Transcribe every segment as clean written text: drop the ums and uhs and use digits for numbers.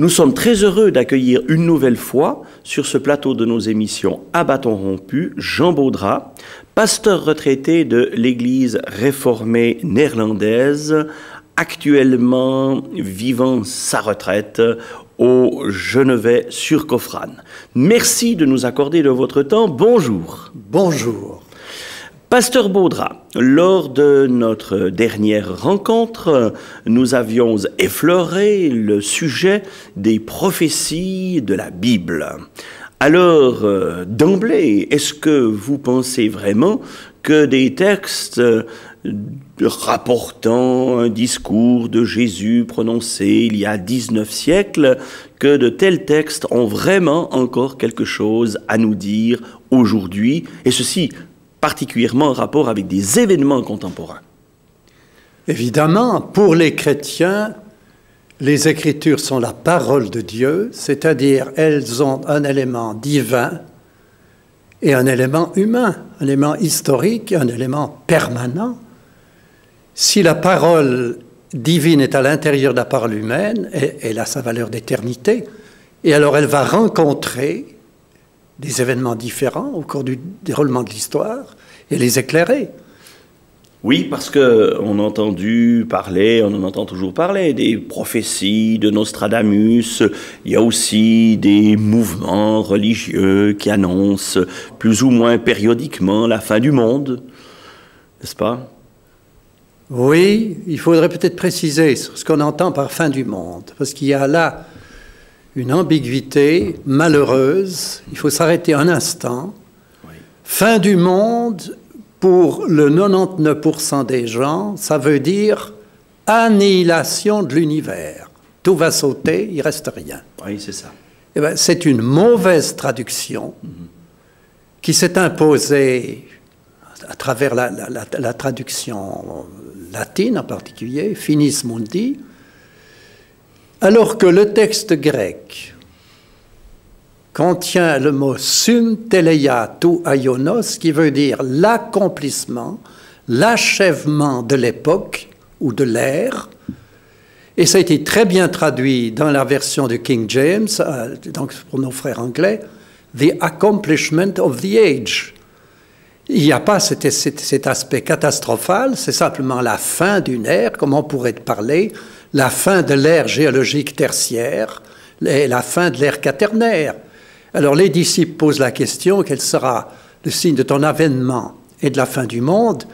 Nous sommes très heureux d'accueillir une nouvelle fois sur ce plateau de nos émissions À bâton rompu, Jean Baudrat, pasteur retraité de l'Église réformée néerlandaise, actuellement vivant sa retraite au Genevet-sur-Coffrane. Merci de nous accorder de votre temps. Bonjour. Bonjour. Pasteur Baudrat, lors de notre dernière rencontre, nous avions effleuré le sujet des prophéties de la Bible. Alors, d'emblée, est-ce que vous pensez vraiment que des textes rapportant un discours de Jésus prononcé il y a 19 siècles, que de tels textes ont vraiment encore quelque chose à nous dire aujourd'hui, et ceci particulièrement en rapport avec des événements contemporains? Évidemment, pour les chrétiens, les Écritures sont la parole de Dieu, c'est-à-dire elles ont un élément divin et un élément humain, un élément historique et un élément permanent. Si la parole divine est à l'intérieur de la parole humaine, elle a sa valeur d'éternité, et alors elle va rencontrer des événements différents au cours du déroulement de l'histoire et les éclairer. Oui, parce qu'on a entendu parler, on en entend toujours parler, des prophéties de Nostradamus. Il y a aussi des mouvements religieux qui annoncent plus ou moins périodiquement la fin du monde, n'est-ce pas? Oui, il faudrait peut-être préciser sur ce qu'on entend par fin du monde, parce qu'il y a là une ambiguïté malheureuse. Il faut s'arrêter un instant. Oui. Fin du monde, pour le 99% des gens, ça veut dire annihilation de l'univers. Tout va sauter, il ne reste rien. Oui, c'est ça. Eh bien, c'est une mauvaise traduction qui s'est imposée à travers la traduction latine en particulier, finis mundi, alors que le texte grec contient le mot synteleia tou aionos, qui veut dire l'accomplissement, l'achèvement de l'époque ou de l'ère, et ça a été très bien traduit dans la version de King James, donc pour nos frères anglais, the accomplishment of the age. Il n'y a pas cet aspect catastrophal, c'est simplement la fin d'une ère, comme on pourrait parler, la fin de l'ère géologique tertiaire, et la fin de l'ère quaternaire. Alors les disciples posent la question, quel sera le signe de ton avènement et de la fin du monde,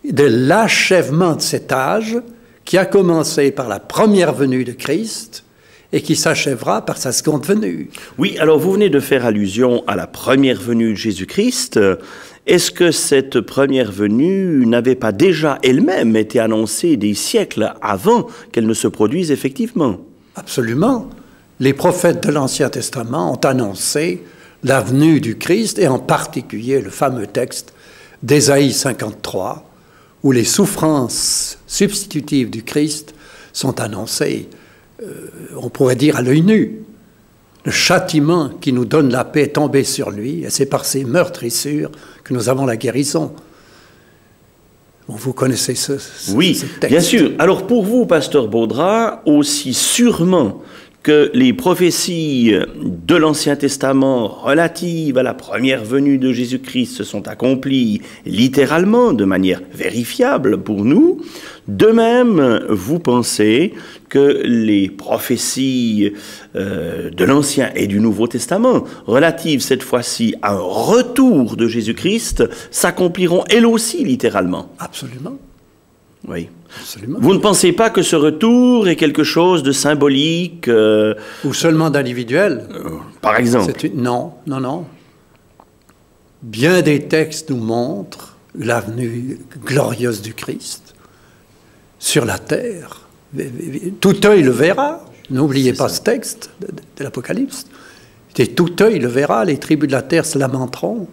de l'achèvement de cet âge qui a commencé par la première venue de Christ et qui s'achèvera par sa seconde venue. Oui, alors vous venez de faire allusion à la première venue de Jésus-Christ. Est-ce que cette première venue n'avait pas déjà elle-même été annoncée des siècles avant qu'elle ne se produise effectivement? Absolument. Les prophètes de l'Ancien Testament ont annoncé la venue du Christ, et en particulier le fameux texte d'Ésaïe 53, où les souffrances substitutives du Christ sont annoncées, on pourrait dire à l'œil nu. Le châtiment qui nous donne la paix est tombé sur lui, et c'est par ses meurtrissures que nous avons la guérison. Bon, vous connaissez ce texte. Bien sûr. Alors pour vous, pasteur Baudrat, aussi sûrement que les prophéties de l'Ancien Testament relatives à la première venue de Jésus-Christ se sont accomplies littéralement, de manière vérifiable pour nous, de même, vous pensez que les prophéties de l'Ancien et du Nouveau Testament, relatives cette fois-ci à un retour de Jésus-Christ, s'accompliront elles aussi littéralement? Absolument. Oui. Absolument. Vous ne pensez pas que ce retour est quelque chose de symbolique ou seulement d'individuel? Par exemple. Non. Bien des textes nous montrent la venue glorieuse du Christ sur la terre. Tout œil le verra. N'oubliez pas ce texte de l'Apocalypse. Et tout œil le verra, les tribus de la terre se lamenteront.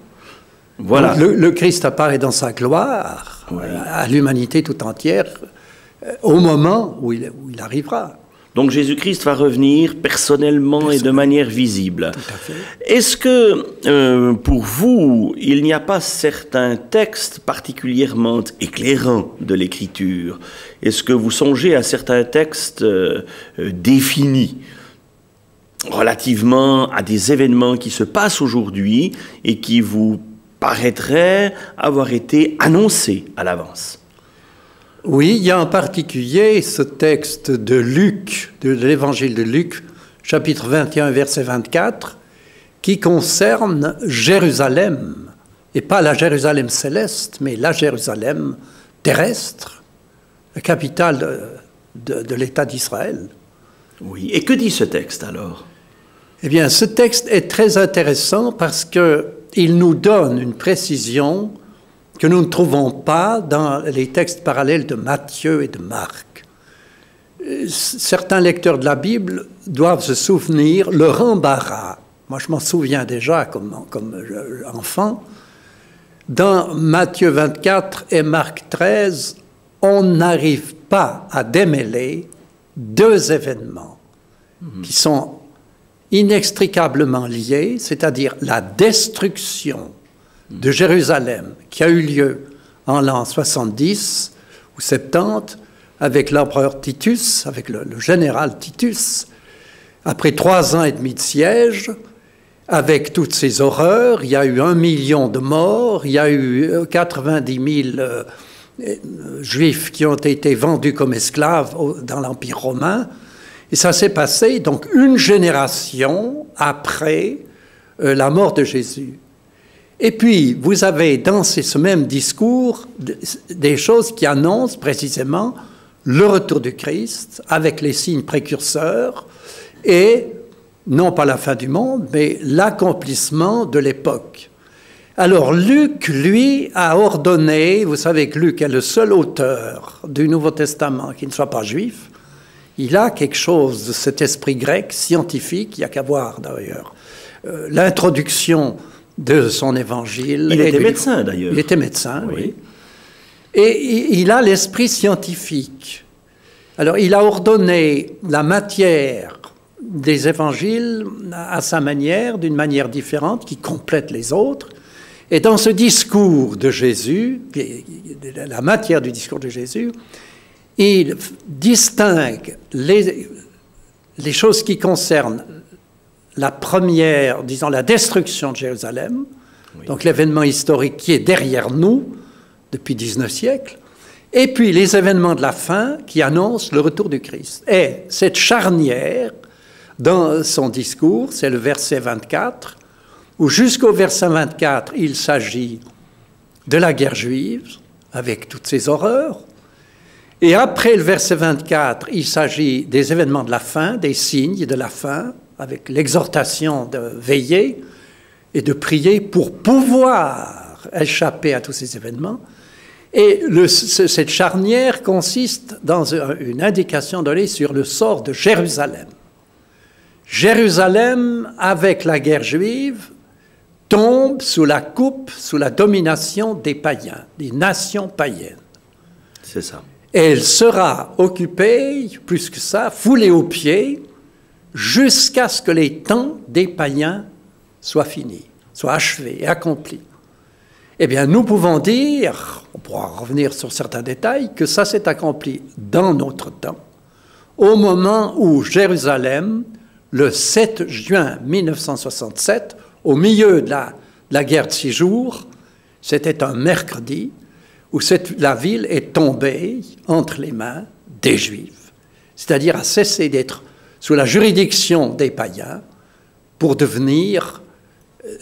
Voilà. Le Christ apparaît dans sa gloire à l'humanité tout entière au moment où il arrivera. Donc Jésus-Christ va revenir personnellement et de manière visible. Tout à fait. Est-ce que pour vous, il n'y a pas certains textes particulièrement éclairants de l'Écriture? Est-ce que vous songez à certains textes définis relativement à des événements qui se passent aujourd'hui et qui vous paraîtraient avoir été annoncés à l'avance. Oui, il y a en particulier ce texte de Luc, de l'évangile de Luc, chapitre 21, verset 24, qui concerne Jérusalem, et pas la Jérusalem céleste, mais la Jérusalem terrestre, la capitale de l'État d'Israël. Oui, et que dit ce texte alors? Eh bien, ce texte est très intéressant parce qu'il nous donne une précision que nous ne trouvons pas dans les textes parallèles de Matthieu et de Marc. Certains lecteurs de la Bible doivent se souvenir leur embarras. Moi, je m'en souviens déjà comme enfant. Dans Matthieu 24 et Marc 13, on n'arrive pas à démêler deux événements qui sont inextricablement liés, c'est-à-dire la destruction de Jérusalem qui a eu lieu en l'an 70 ou 70 avec l'empereur Titus, avec le général Titus, après 3 ans et demi de siège, avec toutes ces horreurs. Il y a eu 1 million de morts, il y a eu 90 000 juifs qui ont été vendus comme esclaves dans l'Empire romain. Et ça s'est passé donc une génération après la mort de Jésus. Et puis, vous avez dans ce même discours des choses qui annoncent précisément le retour du Christ avec les signes précurseurs et, non pas la fin du monde, mais l'accomplissement de l'époque. Alors, Luc, lui, a ordonné, vous savez que Luc est le seul auteur du Nouveau Testament qui ne soit pas juif, il a quelque chose de cet esprit grec scientifique, il n'y a qu'à voir d'ailleurs l'introduction de son évangile. Il était médecin d'ailleurs. Il était médecin, oui. Et il a l'esprit scientifique. Alors il a ordonné la matière des évangiles à sa manière, d'une manière différente, qui complète les autres. Et dans ce discours de Jésus, la matière du discours de Jésus, il distingue les choses qui concernent la première, disons, la destruction de Jérusalem, oui, donc l'événement historique qui est derrière nous depuis 19 siècles, et puis les événements de la fin qui annoncent le retour du Christ. Et cette charnière, dans son discours, c'est le verset 24, où jusqu'au verset 24, il s'agit de la guerre juive, avec toutes ses horreurs, et après le verset 24, il s'agit des événements de la fin, des signes de la fin, avec l'exhortation de veiller et de prier pour pouvoir échapper à tous ces événements. Et cette charnière consiste dans une indication donnée sur le sort de Jérusalem. Jérusalem, avec la guerre juive, tombe sous la coupe, sous la domination des païens, des nations païennes. C'est ça. Et elle sera occupée, plus que ça, foulée aux pieds, jusqu'à ce que les temps des païens soient finis, soient achevés et accomplis. Eh bien, nous pouvons dire, on pourra revenir sur certains détails, que ça s'est accompli dans notre temps, au moment où Jérusalem, le 7 juin 1967, au milieu de la guerre de 6 jours, c'était un mercredi, où la ville est tombée entre les mains des Juifs, c'est-à-dire a cessé d'être sous la juridiction des païens pour devenir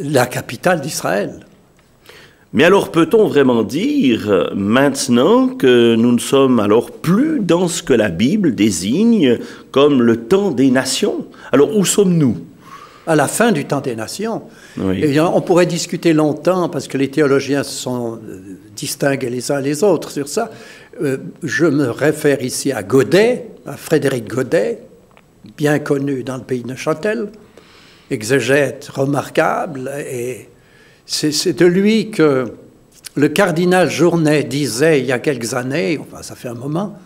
la capitale d'Israël. Mais alors peut-on vraiment dire maintenant que nous ne sommes alors plus dans ce que la Bible désigne comme le temps des nations? Alors où sommes-nous? À la fin du temps des nations. Oui. Et on pourrait discuter longtemps, parce que les théologiens se sont distingués les uns les autres sur ça. Je me réfère ici à Godet, à Frédéric Godet, bien connu dans le pays de Neuchâtel, exégète remarquable, et c'est de lui que le cardinal Journet disait il y a quelques années, enfin ça fait un moment,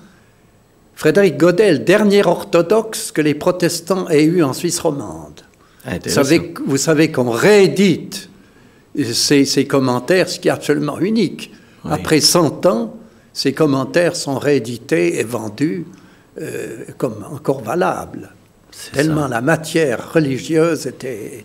Frédéric Godet, le dernier orthodoxe que les protestants aient eu en Suisse romande. Vous savez qu'on réédite ces commentaires, ce qui est absolument unique. Oui. Après 100 ans, ces commentaires sont réédités et vendus comme encore valables. Tellement la matière religieuse était,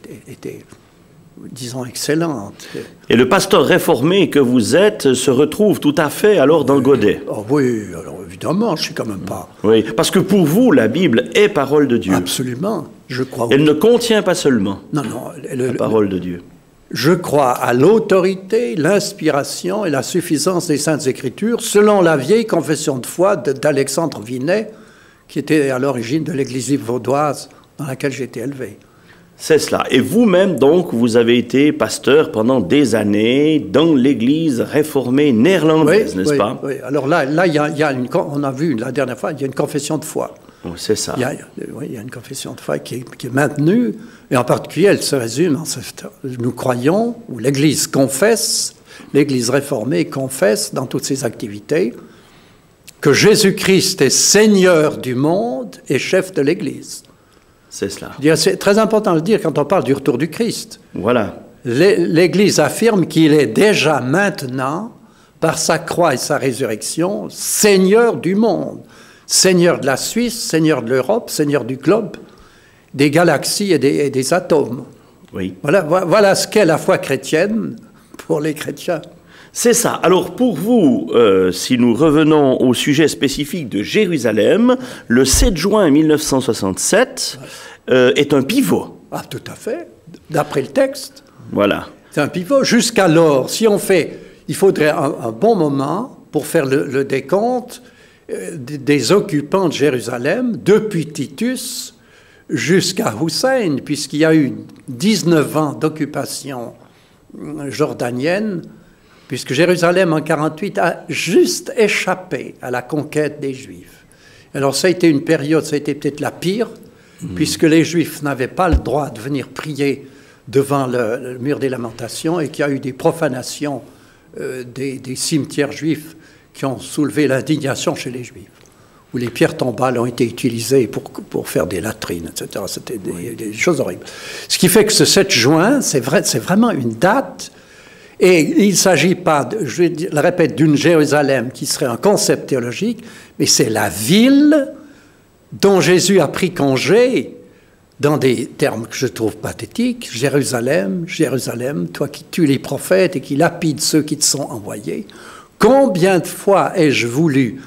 disons, excellente. Et le pasteur réformé que vous êtes se retrouve tout à fait alors dans le godet. Oh oui, alors évidemment, je suis quand même pas... Oui, parce que pour vous, la Bible est parole de Dieu. Absolument, je crois... Elle ne contient pas seulement la parole de Dieu. Je crois à l'autorité, l'inspiration et la suffisance des Saintes Écritures, selon la vieille confession de foi d'Alexandre Vinet, qui était à l'origine de l'Église vaudoise dans laquelle j'ai été élevé. C'est cela. Et vous-même, donc, vous avez été pasteur pendant des années dans l'Église réformée néerlandaise, n'est-ce pas? Oui. Alors là, on a vu la dernière fois, il y a une confession de foi. Oh, c'est ça. Il y a une confession de foi qui est maintenue, et en particulier, elle se résume en nous croyons, ou l'Église confesse, l'Église réformée confesse dans toutes ses activités, que Jésus-Christ est Seigneur du monde et chef de l'Église. C'est cela. C'est très important de le dire quand on parle du retour du Christ. Voilà. L'Église affirme qu'il est déjà maintenant, par sa croix et sa résurrection, Seigneur du monde. Seigneur de la Suisse, Seigneur de l'Europe, Seigneur du globe, des galaxies et des atomes. Oui. Voilà ce qu'est la foi chrétienne pour les chrétiens. C'est ça. Alors pour vous, si nous revenons au sujet spécifique de Jérusalem, le 7 juin 1967 est un pivot. Ah, tout à fait, d'après le texte. Voilà. C'est un pivot. Jusqu'alors, il faudrait un bon moment pour faire le décompte des occupants de Jérusalem, depuis Titus jusqu'à Hussein, puisqu'il y a eu 19 ans d'occupation jordanienne, puisque Jérusalem, en 1948, a juste échappé à la conquête des Juifs. Alors ça a été une période, ça a été peut-être la pire, puisque les Juifs n'avaient pas le droit de venir prier devant le mur des lamentations, et qu'il y a eu des profanations des cimetières juifs qui ont soulevé l'indignation chez les Juifs, où les pierres tombales ont été utilisées pour faire des latrines, etc. C'était des choses horribles. Ce qui fait que ce 7 juin, c'est vraiment une date. Et il ne s'agit pas, je le répète, d'une Jérusalem qui serait un concept théologique, mais c'est la ville dont Jésus a pris congé dans des termes que je trouve pathétiques. Jérusalem, Jérusalem, toi qui tues les prophètes et qui lapides ceux qui te sont envoyés, combien de fois ai-je voulu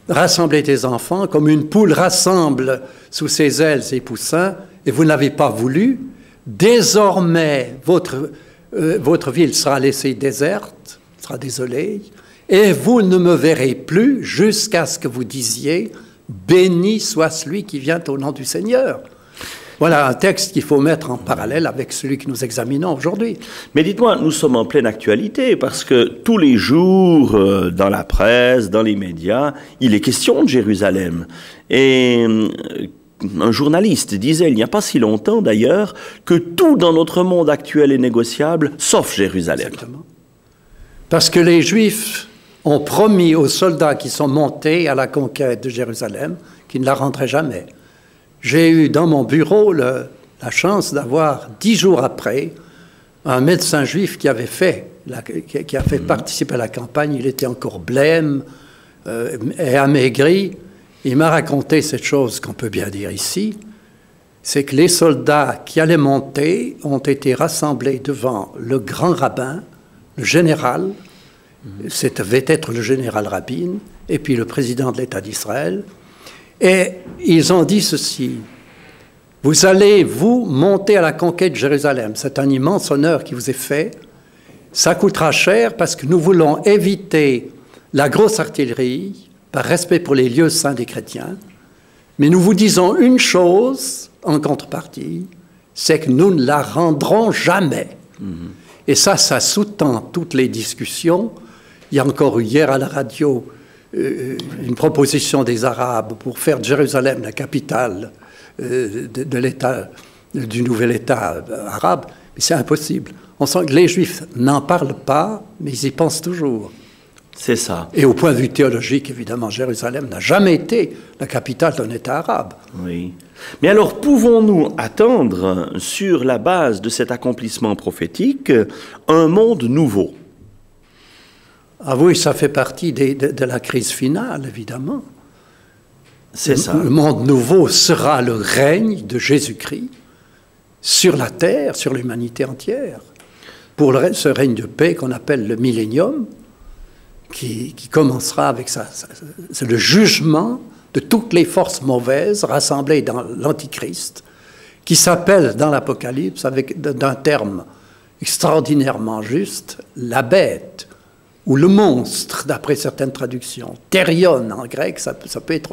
rassembler tes enfants comme une poule rassemble sous ses ailes ses poussins, et vous n'avez pas voulu. Désormais, votre ville sera laissée déserte, sera désolée, et vous ne me verrez plus jusqu'à ce que vous disiez « Béni soit celui qui vient au nom du Seigneur ». Voilà un texte qu'il faut mettre en parallèle avec celui que nous examinons aujourd'hui. Mais dites-moi, nous sommes en pleine actualité, parce que tous les jours, dans la presse, dans les médias, il est question de Jérusalem. Et un journaliste disait, il n'y a pas si longtemps d'ailleurs, que tout dans notre monde actuel est négociable, sauf Jérusalem. Exactement. Parce que les Juifs ont promis aux soldats qui sont montés à la conquête de Jérusalem qu'ils ne la rendraient jamais. J'ai eu dans mon bureau la chance d'avoir, 10 jours après, un médecin juif qui a fait participer à la campagne. Il était encore blême et amaigri. Il m'a raconté cette chose qu'on peut bien dire ici, c'est que les soldats qui allaient monter ont été rassemblés devant le grand rabbin, le général, ça devait être le général Rabin, et puis le président de l'État d'Israël, et ils ont dit ceci: vous allez, vous, monter à la conquête de Jérusalem, c'est un immense honneur qui vous est fait, ça coûtera cher parce que nous voulons éviter la grosse artillerie, par respect pour les lieux saints des chrétiens, mais nous vous disons une chose en contrepartie, c'est que nous ne la rendrons jamais. Et ça sous-tend toutes les discussions. Il y a encore eu hier à la radio une proposition des Arabes pour faire de Jérusalem la capitale de l'État, du nouvel État arabe, mais c'est impossible. On sent que les Juifs n'en parlent pas, mais ils y pensent toujours. C'est ça. Et au point de vue théologique, évidemment, Jérusalem n'a jamais été la capitale d'un État arabe. Oui. Mais alors, pouvons-nous attendre, sur la base de cet accomplissement prophétique, un monde nouveau? Ah oui, ça fait partie de la crise finale, évidemment. C'est ça. Le monde nouveau sera le règne de Jésus-Christ sur la terre, sur l'humanité entière. Pour ce règne de paix qu'on appelle le millénium, qui commencera avec c'est le jugement de toutes les forces mauvaises rassemblées dans l'Antichrist, qui s'appelle dans l'Apocalypse, avec d'un terme extraordinairement juste, la bête, ou le monstre, d'après certaines traductions. Therion en grec, ça peut être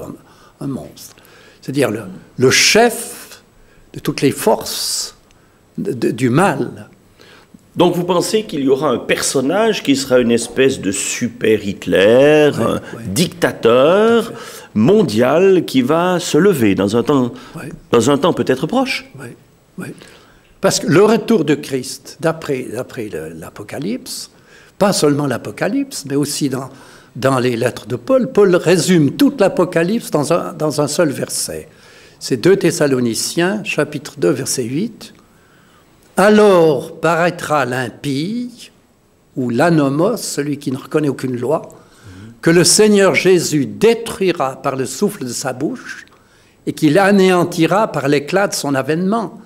un monstre. C'est-à-dire le chef de toutes les forces du mal. Donc vous pensez qu'il y aura un personnage qui sera une espèce de super Hitler, dictateur mondial qui va se lever dans un temps peut-être proche. Oui. Parce que le retour de Christ, d'après l'Apocalypse, pas seulement l'Apocalypse, mais aussi dans les lettres de Paul, Paul résume toute l'Apocalypse dans un seul verset. C'est 2 Thessaloniciens, chapitre 2, verset 8. « Alors paraîtra l'impie, ou l'anomos, celui qui ne reconnaît aucune loi, que le Seigneur Jésus détruira par le souffle de sa bouche et qu'il anéantira par l'éclat de son avènement. »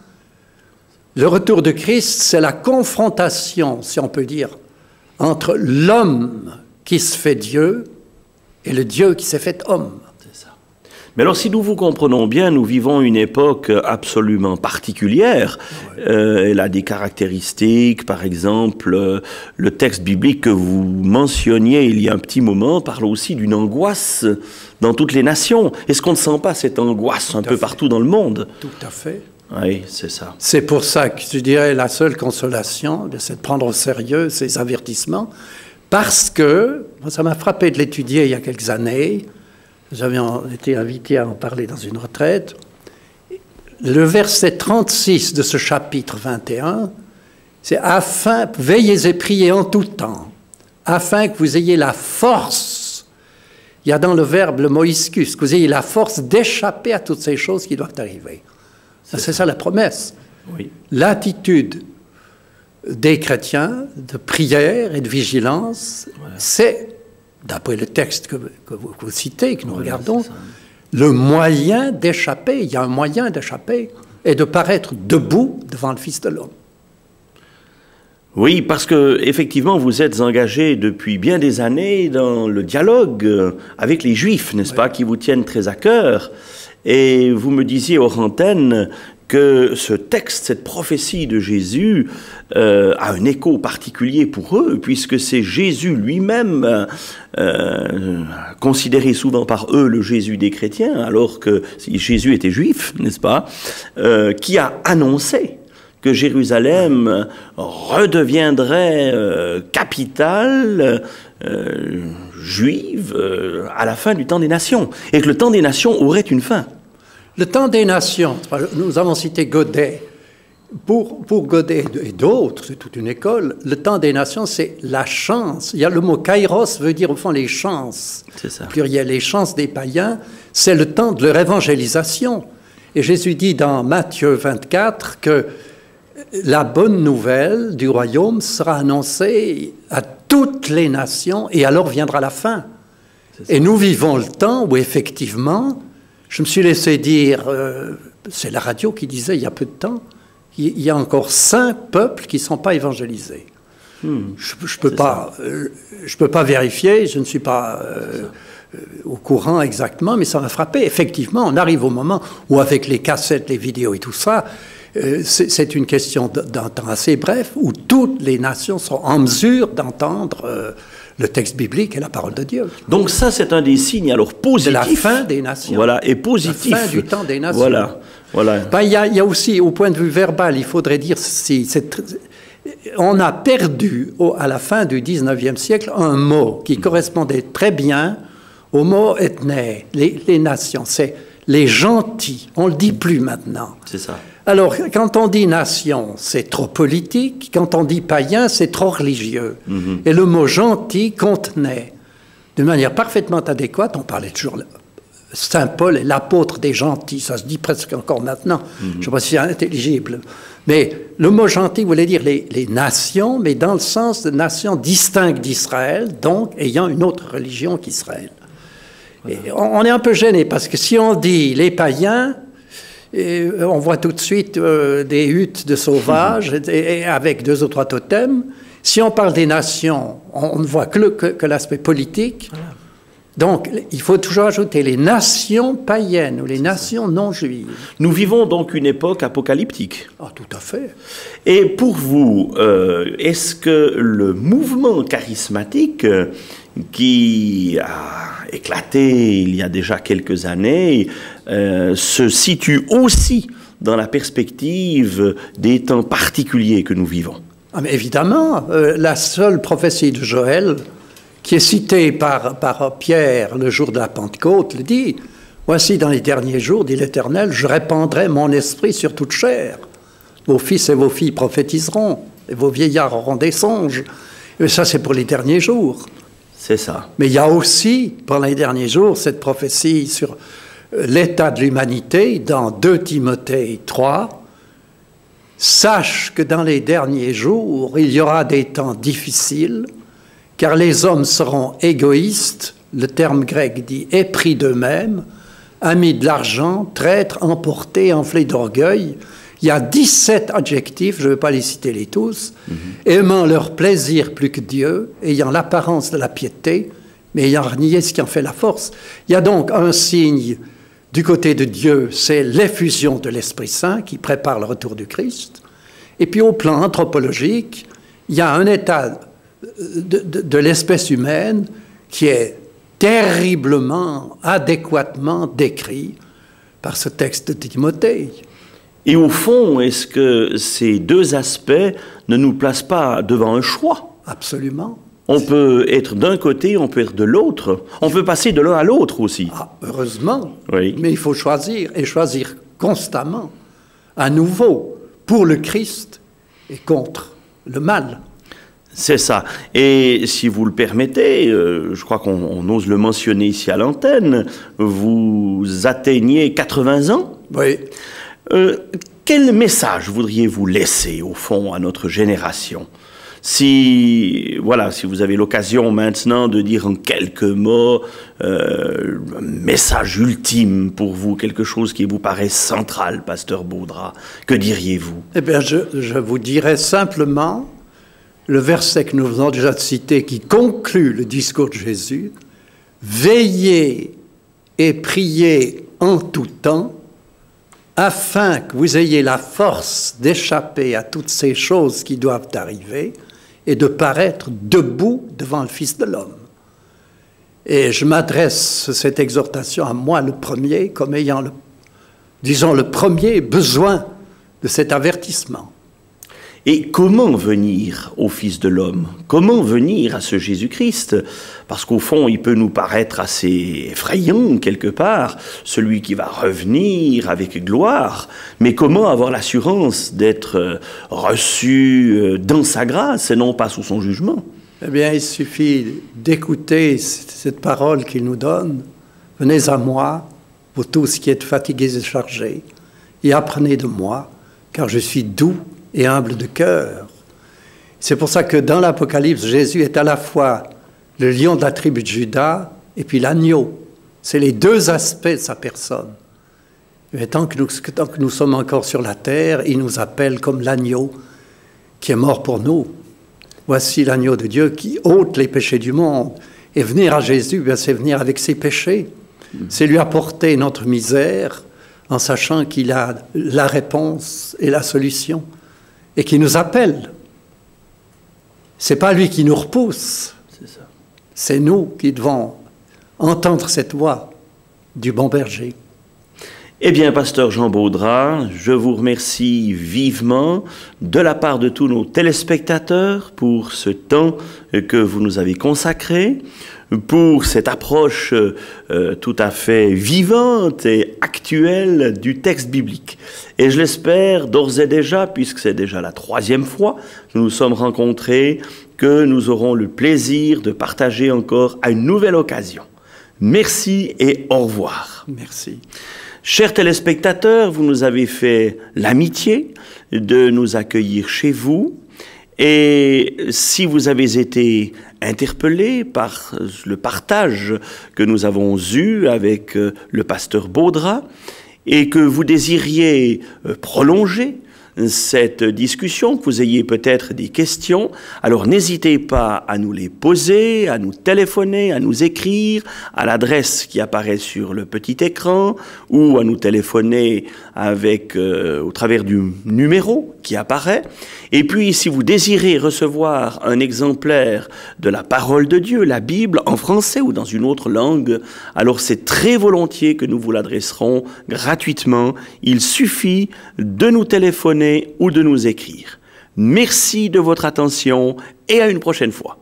Le retour de Christ, c'est la confrontation, si on peut dire, entre l'homme qui se fait Dieu et le Dieu qui s'est fait homme. C'est ça. Mais alors, si nous vous comprenons bien, nous vivons une époque absolument particulière. Elle a des caractéristiques, par exemple, le texte biblique que vous mentionniez il y a un petit moment parle aussi d'une angoisse dans toutes les nations. Est-ce qu'on ne sent pas cette angoisse un peu partout dans le monde? Tout à fait. Oui, c'est ça. C'est pour ça que je dirais la seule consolation, c'est de prendre au sérieux ces avertissements, parce que, ça m'a frappé de l'étudier il y a quelques années, j'avais été invité à en parler dans une retraite, le verset 36 de ce chapitre 21, c'est « Afin, veillez et priez en tout temps, afin que vous ayez la force ». Il y a dans le verbe le moïscus, que vous ayez la force d'échapper à toutes ces choses qui doivent arriver. C'est ça la promesse. Oui. L'attitude des chrétiens de prière et de vigilance, c'est, d'après le texte que vous citez, que nous regardons, le moyen d'échapper. Il y a un moyen d'échapper et de paraître debout devant le Fils de l'homme. Oui, parce que effectivement, vous êtes engagé depuis bien des années dans le dialogue avec les Juifs, n'est-ce pas, qui vous tiennent très à cœur. Et vous me disiez hors antenne que ce texte, cette prophétie de Jésus, a un écho particulier pour eux, puisque c'est Jésus lui-même, considéré souvent par eux le Jésus des chrétiens, alors que Jésus était juif, n'est-ce pas, qui a annoncé que Jérusalem redeviendrait capitale juive à la fin du temps des nations, et que le temps des nations aurait une fin. Le temps des nations, nous avons cité Godet. Pour Godet et d'autres, c'est toute une école, le temps des nations, c'est la chance. Il y a le mot kairos, veut dire au fond les chances. C'est ça. Pluriel, les chances des païens, c'est le temps de leur évangélisation. Et Jésus dit dans Matthieu 24 que la bonne nouvelle du royaume sera annoncée à toutes les nations et alors viendra la fin. Et nous vivons le temps où effectivement, je me suis laissé dire, c'est la radio qui disait il y a peu de temps, il y a encore 5 peuples qui ne sont pas évangélisés. Je ne peux pas vérifier, je ne suis pas au courant exactement, mais ça m'a frappé. Effectivement, on arrive au moment où avec les cassettes, les vidéos et tout ça, c'est une question d'un temps assez bref où toutes les nations sont en mesure d'entendre le texte biblique et la parole de Dieu. Donc ça, c'est un des signes alors positifs. C'est la fin des nations. Voilà, et positif. La fin du temps des nations. Voilà. Ben, il y a aussi, au point de vue verbal, il faudrait dire ceci. On a perdu, à la fin du 19e siècle, un mot qui correspondait très bien au mot ethné, les nations. C'est les gentils. On ne le dit plus maintenant. C'est ça. Alors, quand on dit nation, c'est trop politique. Quand on dit païen, c'est trop religieux. Et le mot gentil contenait, de manière parfaitement adéquate, on parlait toujours, Saint Paul est l'apôtre des gentils, ça se dit presque encore maintenant. Je ne sais pas si c'est intelligible. Mais le mot gentil voulait dire les nations, mais dans le sens de nations distinctes d'Israël, donc ayant une autre religion qu'Israël. Et on est un peu gêné parce que si on dit les païens, on voit tout de suite des huttes de sauvages et avec 2 ou 3 totems. Si on parle des nations, on ne voit que l'aspect politique. Voilà. Donc, il faut toujours ajouter les nations païennes ou les nations non juives. Nous vivons donc une époque apocalyptique. Ah, tout à fait. Et pour vous, est-ce que le mouvement charismatique qui a éclaté il y a déjà quelques années se situe aussi dans la perspective des temps particuliers que nous vivons? Ah, mais évidemment, la seule prophétie de Joël qui est citée par Pierre le jour de la Pentecôte, le dit « Voici dans les derniers jours, dit l'Éternel, je répandrai mon esprit sur toute chair. Vos fils et vos filles prophétiseront, et vos vieillards auront des songes. » Et ça, c'est pour les derniers jours. C'est ça. Mais il y a aussi, pour les derniers jours, cette prophétie sur l'état de l'humanité dans 2 Timothée 3. « Sache que dans les derniers jours, il y aura des temps difficiles, car les hommes seront égoïstes, le terme grec dit épris d'eux-mêmes, amis de l'argent, traîtres, emportés, enflés d'orgueil. » Il y a 17 adjectifs, je ne vais pas les citer les tous, aimant leur plaisir plus que Dieu, ayant l'apparence de la piété, mais ayant renié ce qui en fait la force. Il y a donc un signe du côté de Dieu, c'est l'effusion de l'Esprit Saint qui prépare le retour du Christ. Et puis au plan anthropologique, il y a un état de l'espèce humaine qui est terriblement, adéquatement décrit par ce texte de Timothée. Et au fond, est-ce que ces 2 aspects ne nous placent pas devant un choix? Absolument. On peut être d'un côté, on peut être de l'autre. On peut passer de l'un à l'autre aussi. Ah, heureusement. Oui. Mais il faut choisir, et choisir constamment, à nouveau, pour le Christ et contre le mal. C'est ça. Et si vous le permettez, je crois qu'on ose le mentionner ici à l'antenne, vous atteignez 80 ans. Oui. Quel message voudriez-vous laisser, au fond, à notre génération? Si vous avez l'occasion maintenant de dire en quelques mots un message ultime pour vous, quelque chose qui vous paraît central, pasteur Baudras, que diriez-vous? Eh bien, je vous dirais simplement le verset que nous venons déjà de citer qui conclut le discours de Jésus. « Veillez et priez en tout temps, afin que vous ayez la force d'échapper à toutes ces choses qui doivent arriver et de paraître debout devant le Fils de l'homme. » Et je m'adresse cette exhortation à moi, le premier, comme ayant, le premier besoin de cet avertissement. Et comment venir au Fils de l'homme? Comment venir à ce Jésus-Christ? Parce qu'au fond, il peut nous paraître assez effrayant, quelque part, celui qui va revenir avec gloire. Mais comment avoir l'assurance d'être reçu dans sa grâce et non pas sous son jugement? Eh bien, il suffit d'écouter cette parole qu'il nous donne. « Venez à moi, vous tous qui êtes fatigués et chargés, et apprenez de moi, car je suis doux et humble de cœur. » C'est pour ça que dans l'Apocalypse, Jésus est à la fois le lion de la tribu de Juda et puis l'agneau. C'est les 2 aspects de sa personne. Mais tant que nous sommes encore sur la terre, il nous appelle comme l'agneau qui est mort pour nous. Voici l'agneau de Dieu qui ôte les péchés du monde. Et venir à Jésus, c'est venir avec ses péchés. C'est lui apporter notre misère en sachant qu'il a la réponse et la solution. Et qui nous appelle. C'est pas lui qui nous repousse. C'est nous qui devons entendre cette voix du bon berger. Eh bien, pasteur Jean Baudras, je vous remercie vivement de la part de tous nos téléspectateurs pour ce temps que vous nous avez consacré, pour cette approche tout à fait vivante et actuelle du texte biblique. Et je l'espère d'ores et déjà, puisque c'est déjà la 3e fois que nous nous sommes rencontrés, que nous aurons le plaisir de partager encore à une nouvelle occasion. Merci et au revoir. Merci. Chers téléspectateurs, vous nous avez fait l'amitié de nous accueillir chez vous Et si vous avez été interpellé par le partage que nous avons eu avec le pasteur Baudra et que vous désiriez prolonger cette discussion, que vous ayez peut-être des questions, alors n'hésitez pas à nous les poser, à nous téléphoner, à nous écrire à l'adresse qui apparaît sur le petit écran ou à nous téléphoner avec, au travers du numéro qui apparaît. Et puis, si vous désirez recevoir un exemplaire de la parole de Dieu, la Bible, en français ou dans une autre langue, alors c'est très volontiers que nous vous l'adresserons gratuitement. Il suffit de nous téléphoner ou de nous écrire. Merci de votre attention et à une prochaine fois.